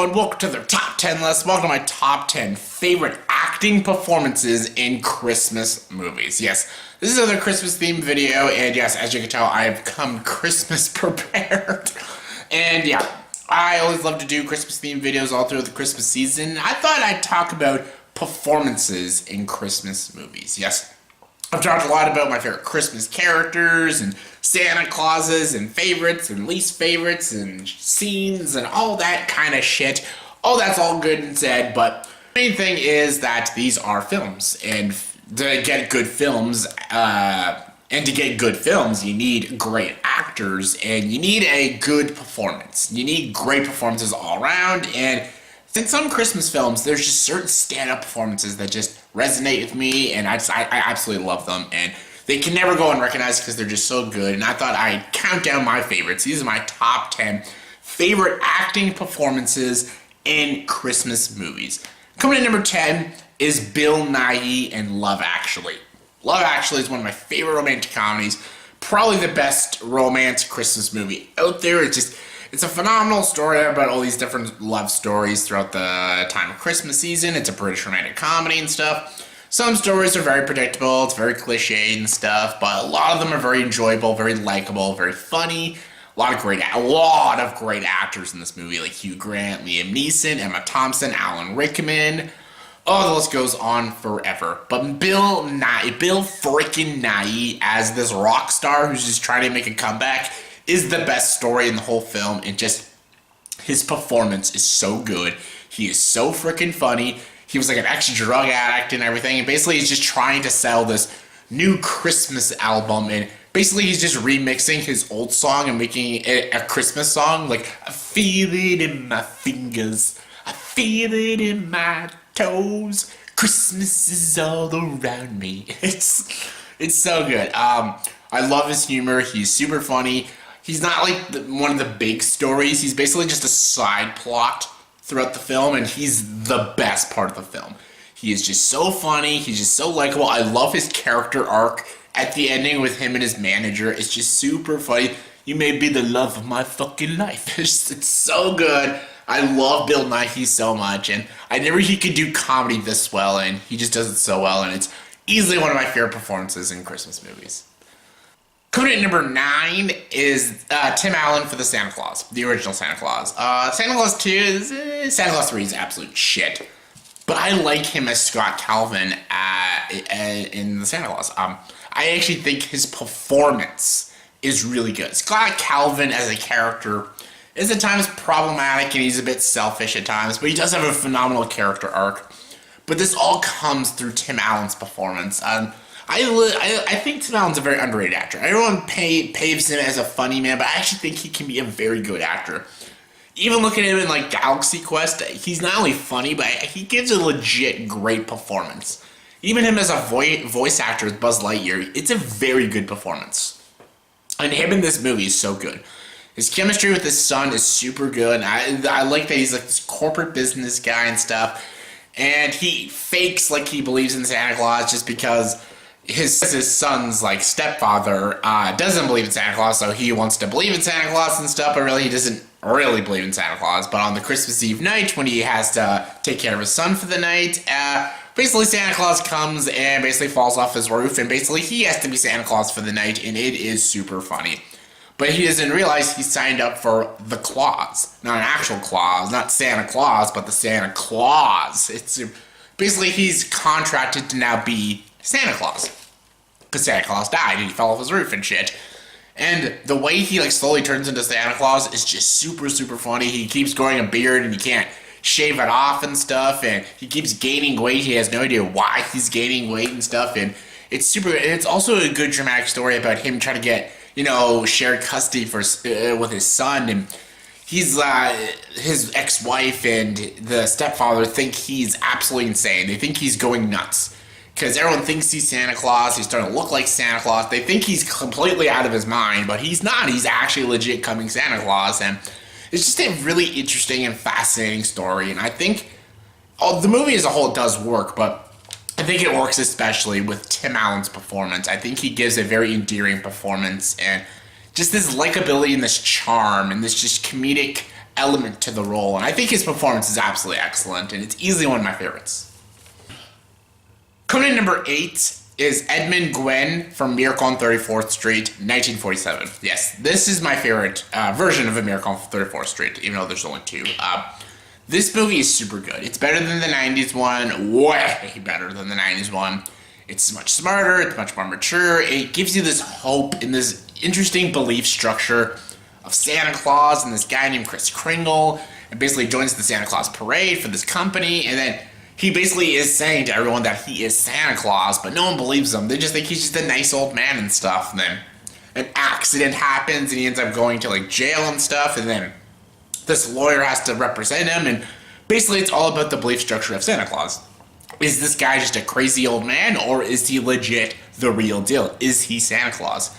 everyone, welcome to the top 10 list. Welcome to my top 10 favorite acting performances in Christmas movies. Yes, this is another Christmas themed video, and yes, as you can tell, I have come Christmas prepared. And yeah, I always love to do Christmas themed videos all through the Christmas season. I thought I'd talk about performances in Christmas movies. Yes, I've talked a lot about my favorite Christmas characters and Santa Clauses and favorites and least favorites and scenes and all that kind of shit. Oh, that's all good and said, but the main thing is that these are films, and to get good films, you need great actors and you need a good performance. You need great performances all around, and in some Christmas films, there's just certain stand-up performances that just resonate with me, and I absolutely love them, and they can never go unrecognized because they're just so good. And I thought I'd count down my favorites. These are my top 10 favorite acting performances in Christmas movies. Coming in number 10 is Bill Nighy and Love Actually. Love Actually is one of my favorite romantic comedies. Probably the best romance Christmas movie out there. It's a phenomenal story about all these different love stories throughout the time of Christmas season. It's a British romantic comedy and stuff. Some stories are very predictable, it's very cliche and stuff, but a lot of them are very enjoyable, very likable, very funny. A lot of great actors in this movie, like Hugh Grant, Liam Neeson, Emma Thompson, Alan Rickman. Oh, the list goes on forever. But Bill freaking Nighy as this rock star who's just trying to make a comeback is the best story in the whole film, and just his performance is so good. He is so freaking funny. He was like an ex-drug addict and everything, and basically he's just trying to sell this new Christmas album, and basically he's just remixing his old song and making it a Christmas song, like, I feel it in my fingers, I feel it in my toes, Christmas is all around me. It's so good. I love his humor. He's super funny. He's not like one of the big stories. He's basically just a side plot throughout the film, and he's the best part of the film. He is just so funny. He's just so likable. I love his character arc at the ending with him and his manager. It's just super funny. You may be the love of my fucking life. It's so good. I love Bill Nighy so much, and I never he could do comedy this well, and he just does it so well, and it's easily one of my favorite performances in Christmas movies. Coming in at number 9 is Tim Allen for the Santa Claus, the original Santa Claus. Santa Claus 2 is Santa Claus 3 is absolute shit, but I like him as Scott Calvin in the Santa Claus. I actually think his performance is really good. Scott Calvin as a character is at times problematic and he's a bit selfish at times, but he does have a phenomenal character arc. But this all comes through Tim Allen's performance. I think Tim Allen's a very underrated actor. Everyone paves him as a funny man, but I actually think he can be a very good actor. Even looking at him in like Galaxy Quest, he's not only funny, but he gives a legit great performance. Even him as a voice actor with Buzz Lightyear, it's a very good performance. And him in this movie is so good. His chemistry with his son is super good. I like that he's like this corporate business guy and stuff. And he fakes like he believes in Santa Claus just because his son's like stepfather doesn't believe in Santa Claus, so he wants to believe in Santa Claus and stuff, but really he doesn't really believe in Santa Claus. But on the Christmas Eve night, when he has to take care of his son for the night, basically Santa Claus comes and basically falls off his roof, and basically he has to be Santa Claus for the night, and it is super funny. But he doesn't realize he signed up for the Claus. Not an actual Claus, not Santa Claus, but the Santa Claus. Basically he's contracted to now be Santa Claus. Because Santa Claus died and he fell off his roof and shit. And the way he like slowly turns into Santa Claus is just super, super funny. He keeps growing a beard and he can't shave it off and stuff. And he keeps gaining weight. He has no idea why he's gaining weight and stuff. And it's super, and it's also a good dramatic story about him trying to get, shared custody with his son, and he's his ex-wife and the stepfather think he's absolutely insane. They think he's going nuts because everyone thinks he's Santa Claus. He's starting to look like Santa Claus. They think he's completely out of his mind, but he's not. He's actually legit coming Santa Claus, and it's just a really interesting and fascinating story. And I think the movie as a whole does work, but I think it works especially with Tim Allen's performance. I think he gives a very endearing performance, and just this likability and this charm and this just comedic element to the role, and I think his performance is absolutely excellent, and it's easily one of my favorites. Coming in number 8 is Edmund Gwenn from Miracle on 34th Street, 1947. Yes, this is my favorite version of A Miracle on 34th Street, even though there's only 2. This movie is super good. It's better than the 90s one, way better than the 90s one. It's much smarter, it's much more mature. It gives you this hope and this interesting belief structure of Santa Claus and this guy named Kris Kringle, and basically joins the Santa Claus parade for this company, and then he basically is saying to everyone that he is Santa Claus, but no one believes him. They just think he's just a nice old man and stuff. And then an accident happens and he ends up going to like jail and stuff, and then this lawyer has to represent him, and basically it's all about the belief structure of Santa Claus. Is this guy just a crazy old man, or is he legit the real deal? Is he Santa Claus?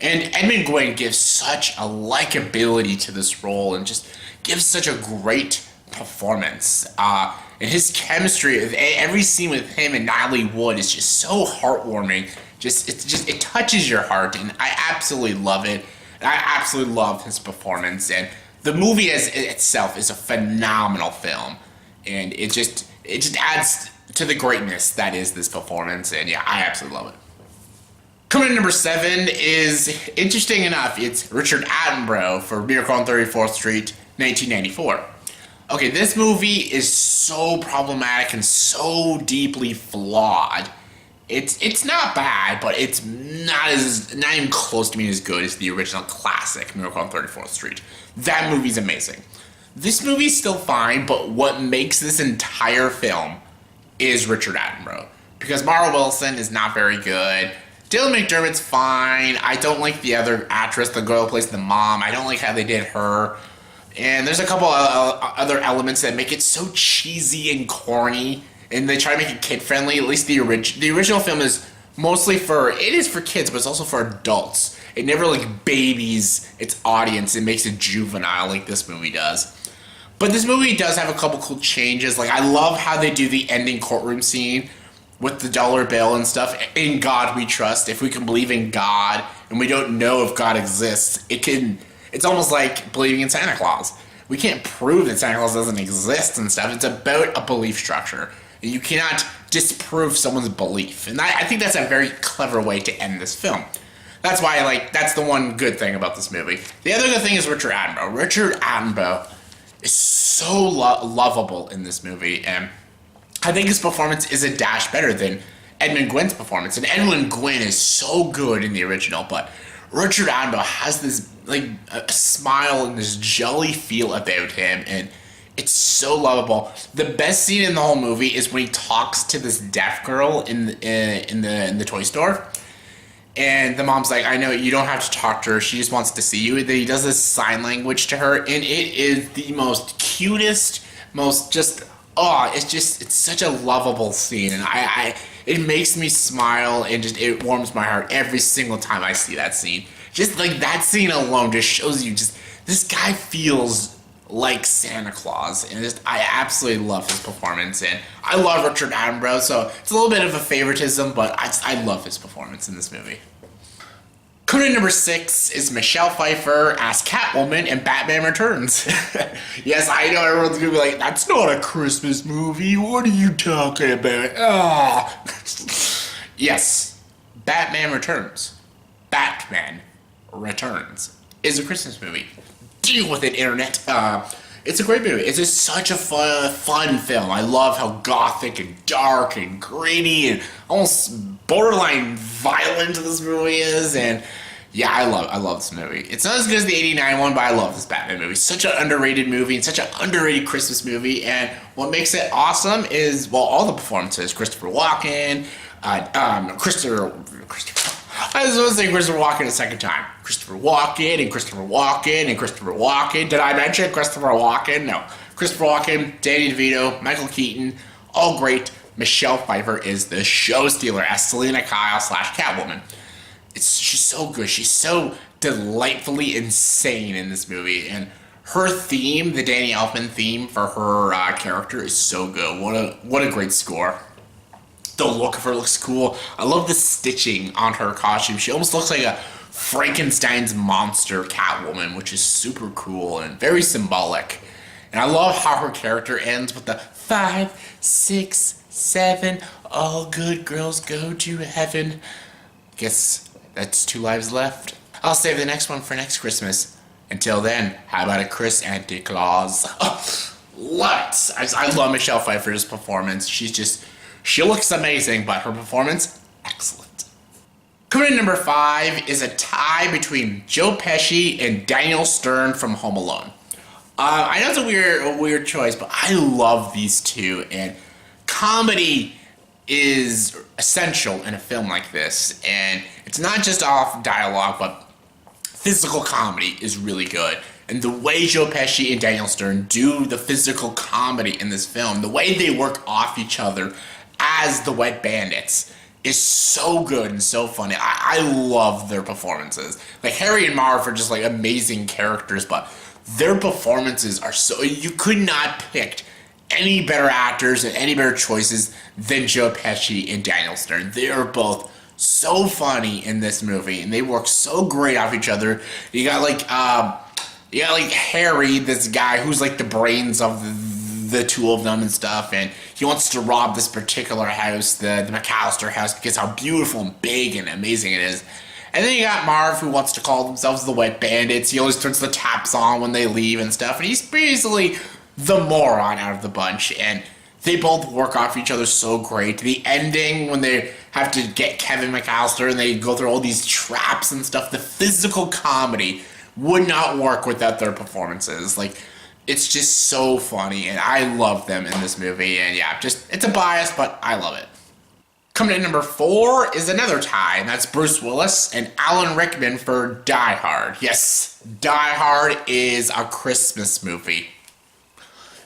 And Edmund Gwenn gives such a likability to this role and just gives such a great performance. And his chemistry, every scene with him and Nighy Wood is just so heartwarming. It touches your heart, and I absolutely love it. And I absolutely love his performance, and the movie as itself is a phenomenal film, and it just adds to the greatness that is this performance, and yeah, I absolutely love it. Coming in number 7 is, interesting enough, it's Richard Attenborough for Miracle on 34th Street, 1994. Okay, this movie is so problematic and so deeply flawed. It's not bad, but it's not even close to being as good as the original classic Miracle on 34th Street. That movie's amazing. This movie's still fine, but what makes this entire film is Richard Attenborough. Because Mara Wilson is not very good. Dylan McDermott's fine. I don't like the other actress, the girl who plays the mom. I don't like how they did her. And there's a couple other elements that make it so cheesy and corny, and they try to make it kid-friendly. At least the original film is mostly it is for kids, but it's also for adults. It never like babies its audience and makes it juvenile like this movie does. But this movie does have a couple cool changes. Like, I love how they do the ending courtroom scene with the dollar bill and stuff. In God we trust. If we can believe in God and we don't know if God exists, it's almost like believing in Santa Claus. We can't prove that Santa Claus doesn't exist and stuff. It's about a belief structure. You cannot disprove someone's belief. And I think that's a very clever way to end this film. That's why, that's the one good thing about this movie. The other good thing is Richard Attenborough. Richard Attenborough is so lovable in this movie, and I think his performance is a dash better than Edmund Gwenn's performance. And Edmund Gwenn is so good in the original, but Richard Attenborough has this a smile and this jolly feel about him, and it's so lovable. The best scene in the whole movie is when he talks to this deaf girl in the toy store, and the mom's like, "I know you don't have to talk to her; she just wants to see you." And then he does this sign language to her, and it is the most cutest, it's such a lovable scene, and it makes me smile, and it warms my heart every single time I see that scene. Just like that scene alone just shows you this guy feels like Santa Claus, and I absolutely love his performance, and I love Richard Attenborough, so it's a little bit of a favoritism, but I love his performance in this movie. Coming in number 6 is Michelle Pfeiffer as Catwoman in Batman Returns. Yes, I know everyone's gonna be like, "That's not a Christmas movie. What are you talking about?" Oh. Yes, Batman Returns. Batman Returns is a Christmas movie. Deal with it, internet. It's a great movie. It's just such a fun film. I love how gothic and dark and gritty and almost borderline violent this movie is, and yeah, I love this movie. It's not as good as the '89 one, but I love this Batman movie. Such an underrated movie and such an underrated Christmas movie, and what makes it awesome is, well, all the performances. Christopher Walken, Christopher I was going to say Christopher Walken a second time. Christopher Walken and Christopher Walken and Christopher Walken. Did I mention Christopher Walken? No. Christopher Walken, Danny DeVito, Michael Keaton, all great. Michelle Pfeiffer is the show stealer as Selena Kyle / Catwoman. She's so good. She's so delightfully insane in this movie, and her theme, the Danny Elfman theme for her character, is so good. What a great score. The look of her looks cool. I love the stitching on her costume. She almost looks like a Frankenstein's monster Catwoman, which is super cool and very symbolic. And I love how her character ends with the 5, 6, 7, all good girls go to heaven. Guess that's 2 lives left. I'll save the next one for next Christmas. Until then, how about a Chris Anti-Claus? Oh, love it. I love Michelle Pfeiffer's performance. She looks amazing, but her performance, excellent. Coming in number 5 is a tie between Joe Pesci and Daniel Stern from Home Alone. I know it's a weird choice, but I love these two, and comedy is essential in a film like this, and it's not just off dialogue, but physical comedy is really good. And the way Joe Pesci and Daniel Stern do the physical comedy in this film, the way they work off each other as the Wet Bandits, is so good and so funny. I love their performances. Like, Harry and Marv are just like amazing characters, but their performances are so... You could not pick any better actors and any better choices than Joe Pesci and Daniel Stern. They are both so funny in this movie, and they work so great off each other. You got like Harry, this guy who's like the brains of the two of them and stuff, and he wants to rob this particular house, the McAllister house, because how beautiful and big and amazing it is. And then you got Marv, who wants to call themselves the Wet Bandits. He always turns the taps on when they leave and stuff, and he's basically the moron out of the bunch, and they both work off each other so great. The ending, when they have to get Kevin McAllister and they go through all these traps and stuff, the physical comedy would not work without their performances. Like, it's just so funny, and I love them in this movie, and yeah, it's a bias, but I love it. Coming in number 4 is another tie, and that's Bruce Willis and Alan Rickman for Die Hard. Yes, Die Hard is a Christmas movie.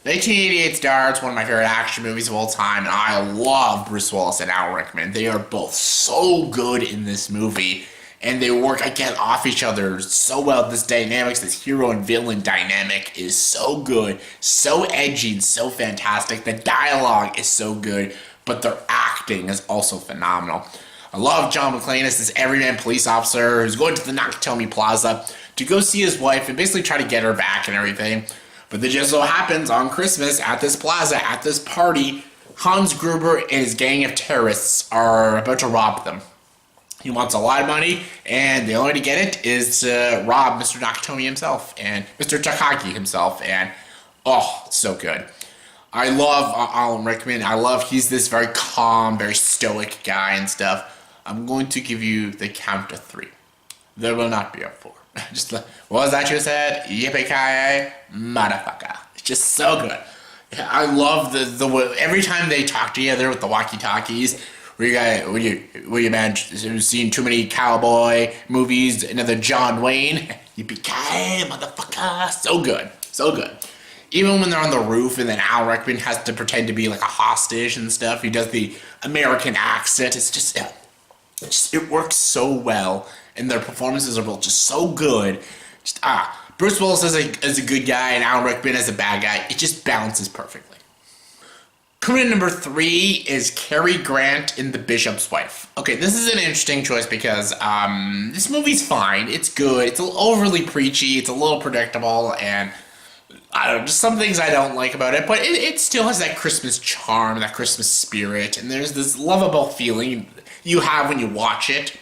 1988 Stardust, one of my favorite action movies of all time, and I love Bruce Willis and Alan Rickman. They are both so good in this movie, and they work, again, off each other so well. This dynamics, this hero and villain dynamic is so good, so edgy, and so fantastic. The dialogue is so good, but their acting is also phenomenal. I love John McClane as this everyman police officer who's going to the Nakatomi Plaza to go see his wife and basically try to get her back and everything. But it just so happens on Christmas at this plaza, at this party, Hans Gruber and his gang of terrorists are about to rob them. He wants a lot of money, and the only way to get it is to rob Mr. Nakatomi himself and Mr. Takagi himself, and oh, so good. I love Alan Rickman. He's this very calm, very stoic guy and stuff. I'm going to give you the count of 3. There will not be a 4. What was that you said? Yippee-ki-yay, motherfucker. It's just so good. I love the every time they talk together with the walkie-talkies. You man who's seen too many cowboy movies? Another John Wayne. Yippee-ki-yay, motherfucker. So good. So good. Even when they're on the roof and then Al Rickman has to pretend to be like a hostage and stuff. He does the American accent. It works so well. And their performances are both just so good. Bruce Willis as a good guy and Alan Rickman as a bad guy. It just balances perfectly. Coming in number 3 is Cary Grant in The Bishop's Wife. Okay, this is an interesting choice because this movie's fine. It's good. It's a little overly preachy. It's a little predictable. And I don't know, just some things I don't like about it. But it still has that Christmas charm, that Christmas spirit. And there's this lovable feeling you have when you watch it.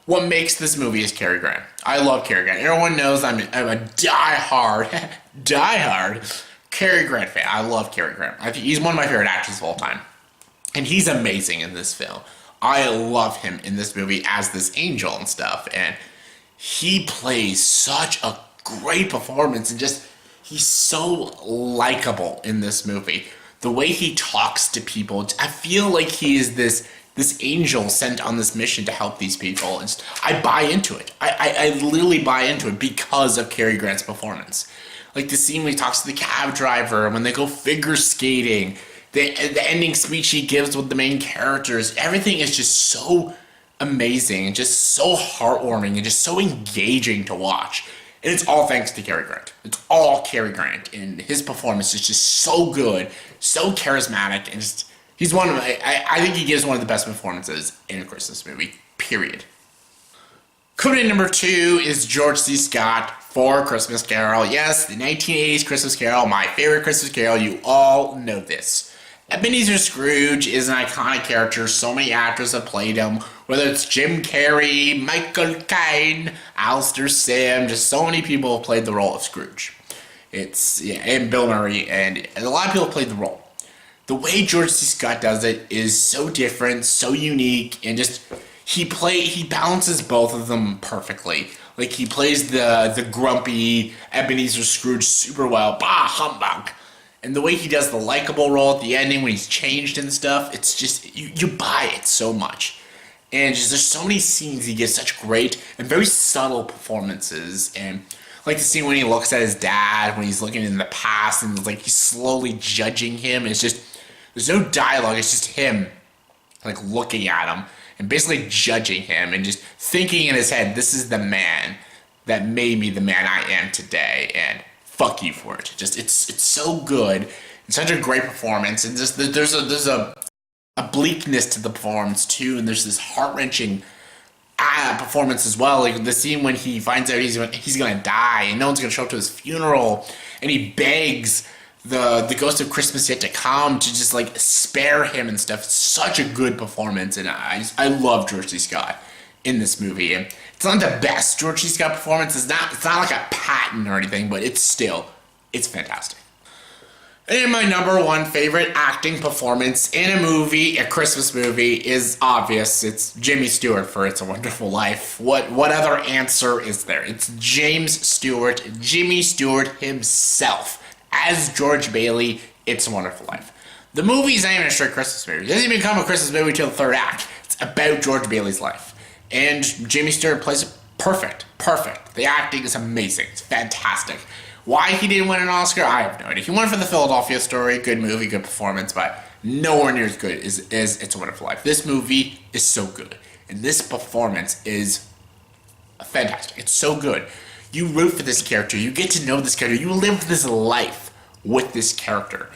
What makes this movie is Cary Grant. I love Cary Grant. Everyone knows I'm a die-hard Cary Grant fan. I love Cary Grant. I think he's one of my favorite actors of all time. And he's amazing in this film. I love him in this movie as this angel and stuff. And he plays such a great performance. And just, he's so likable in this movie. The way he talks to people, I feel like he is this angel sent on this mission to help these people. And I buy into it. I literally buy into it because of Cary Grant's performance. Like the scene when he talks to the cab driver, when they go figure skating, the ending speech he gives with the main characters, everything is just so amazing and just so heartwarming and just so engaging to watch. And it's all thanks to Cary Grant. It's all Cary Grant. And his performance is just so good, so charismatic, and just... He's one of I think he gives one of the best performances in a Christmas movie, period. Coming in number 2 is George C. Scott for Christmas Carol. Yes, the 1980s Christmas Carol, my favorite Christmas Carol. You all know this. Ebenezer Scrooge is an iconic character. So many actors have played him, whether it's Jim Carrey, Michael Caine, Alistair Sim, just so many people have played the role of Scrooge. And Bill Murray, and a lot of people played the role. The way George C. Scott does it is so different, so unique, and just he balances both of them perfectly. Like, he plays the grumpy Ebenezer Scrooge super well, bah humbug. And the way he does the likable role at the ending when he's changed and stuff, it's just, you buy it so much. And just, there's so many scenes he gives such great and very subtle performances. And like the scene when he looks at his dad, when he's looking in the past, and like he's slowly judging him. It's just, there's no dialogue, it's just him like looking at him and basically judging him and just thinking in his head, this is the man that made me the man I am today, and fuck you for it. Just it's so good. It's such a great performance, and just there's a bleakness to the performance too, and there's this heart-wrenching performance as well. Like the scene when he finds out he's gonna die and no one's gonna show up to his funeral, and he begs the ghost of Christmas yet to come to just like spare him and stuff. It's such a good performance, and I love George C. Scott in this movie. And it's not the best George C. Scott performance. It's not like a patent or anything, but it's fantastic. And my number 1 favorite acting performance in a movie, a Christmas movie, is obvious. It's Jimmy Stewart for It's a Wonderful Life. What other answer is there? It's James Stewart, Jimmy Stewart himself, as George Bailey, It's a Wonderful Life. The movie's not even a straight Christmas movie. It doesn't even become a Christmas movie until the 3rd act. It's about George Bailey's life. And Jimmy Stewart plays it perfect. The acting is amazing. It's fantastic. Why he didn't win an Oscar, I have no idea. He won for The Philadelphia Story. Good movie, good performance, but nowhere near as good as It's a Wonderful Life. This movie is so good. And this performance is fantastic. It's so good. You root for this character. You get to know this character. You live this life with this character.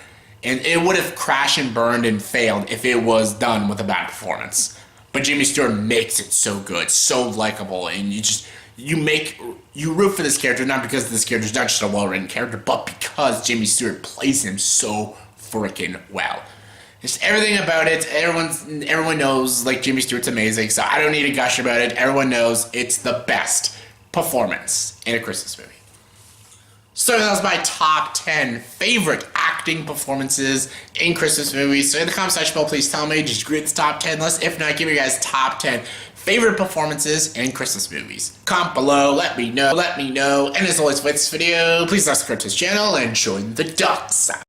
And it would have crashed and burned and failed if it was done with a bad performance. But Jimmy Stewart makes it so good, so likable, and you root for this character, not because this character is not just a well-written character, but because Jimmy Stewart plays him so freaking well. Just everything about it, everyone knows, like, Jimmy Stewart's amazing, so I don't need to gush about it. Everyone knows it's the best performance in a Christmas movie. So that was my top 10 favorite acting performances in Christmas movies. So in the comment section below, please tell me, did you agree with this top 10 list? If not, give me you guys top 10 favorite performances in Christmas movies. Comment below, let me know. And as always, for this video, please subscribe to this channel and join the dark side.